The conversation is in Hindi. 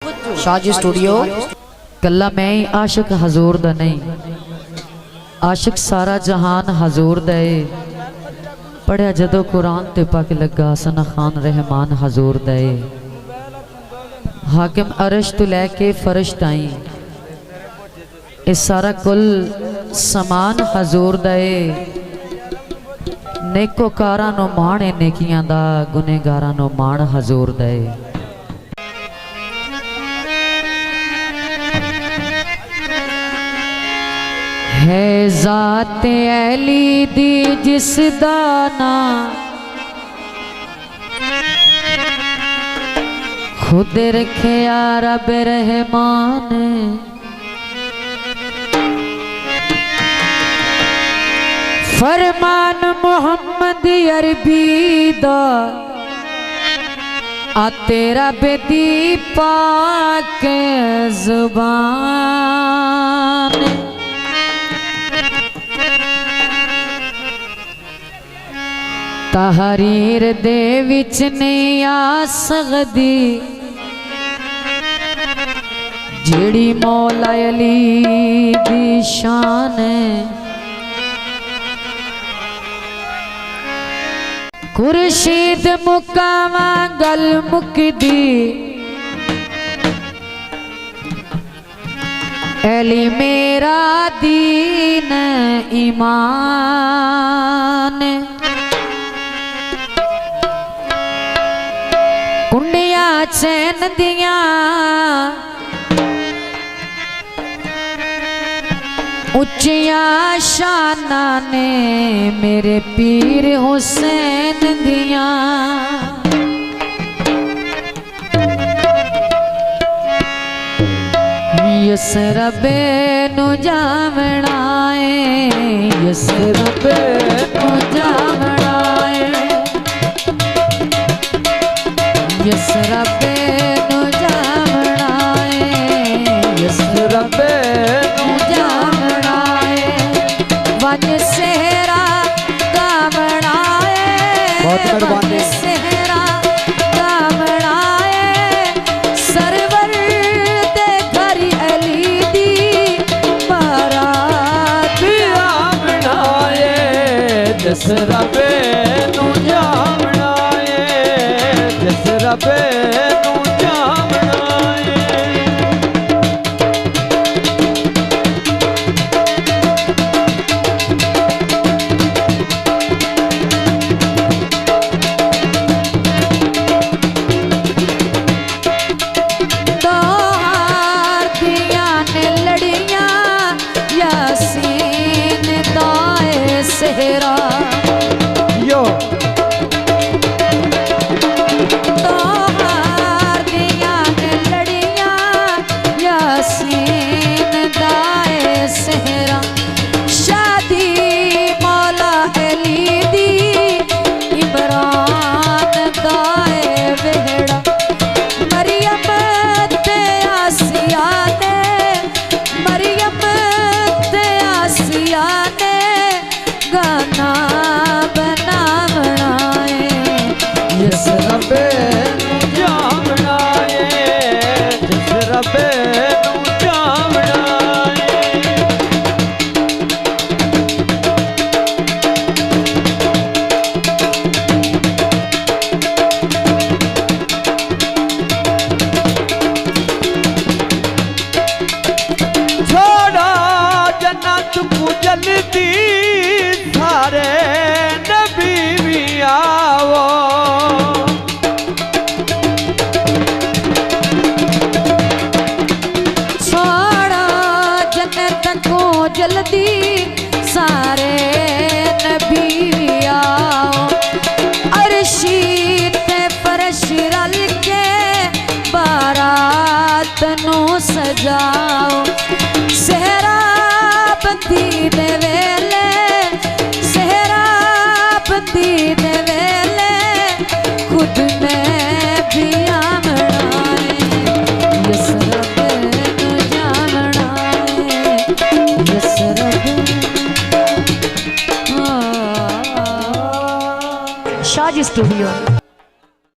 शाहजी स्टूडियो। कल्ला मैं ही आशिक हजूर दा नहीं, आशिक सारा जहान हजूर दे। पढ़िया जदों कुरान ते पक लगा सना खान रहमान हजूर दे। हाकिम अरश तो लैके फर्श ताई इस सारा कुल समान हजूर दे। नेकोकारां नो माण नेकियां दा, गुनेगारां नो माण हजूर दे। है ज़ात अली दी जिस दाना खुद रखे रब रहमान। फरमान मोहम्मद अरबी दा आ तेरा बेदी पाक जुबान। तहरीर दे विच नहीं आ सकदी जेड़ी मौला अली दी शान है। खुर्शीद मुकावा गल मुकदी अली मेरा दीन ईमान। कुंडिया चैन दिया उच्चिया शाना ने मेरे पीर हुसैन दिया। यस रबे नु जावना है, यस रबे नु जावना है, यस रबे नु जावना है, यस रबे नु जावना है। वन सेहरा गावना है, वन सेहरा गावना है। सरवर दे घर अली दी बारात आवना है, जिस रबे नू जावना है, जिस रबे नू जावना है। दो हार दिया ने लड़ियां यासीन दाए सेहरा। यो दो हार दिया ने लड़ियां यासीन दाए सेहरा। शादी मौला अली दी इमरान दाए वेहड़ा। मरियम ते आसिया ने, मरियम ते आसिया ने गाना बनावना है। जिस रबे नू जावना है, जिस रबे नू जावना है। छोड़ा जन्नत को जल्दी सारे नबी भी आओ। छोड़ा जन्नत को जल्दी सारे नबी आओ। अर्शी ते फरश रल के बारात नु सजाओ। सेहरा बंदी दे वेले, सेहरा बंदी दे वेले खुद में भी आवना है। यस रबे नु जावना है, यस रबे। शाहजी स्टूडियो।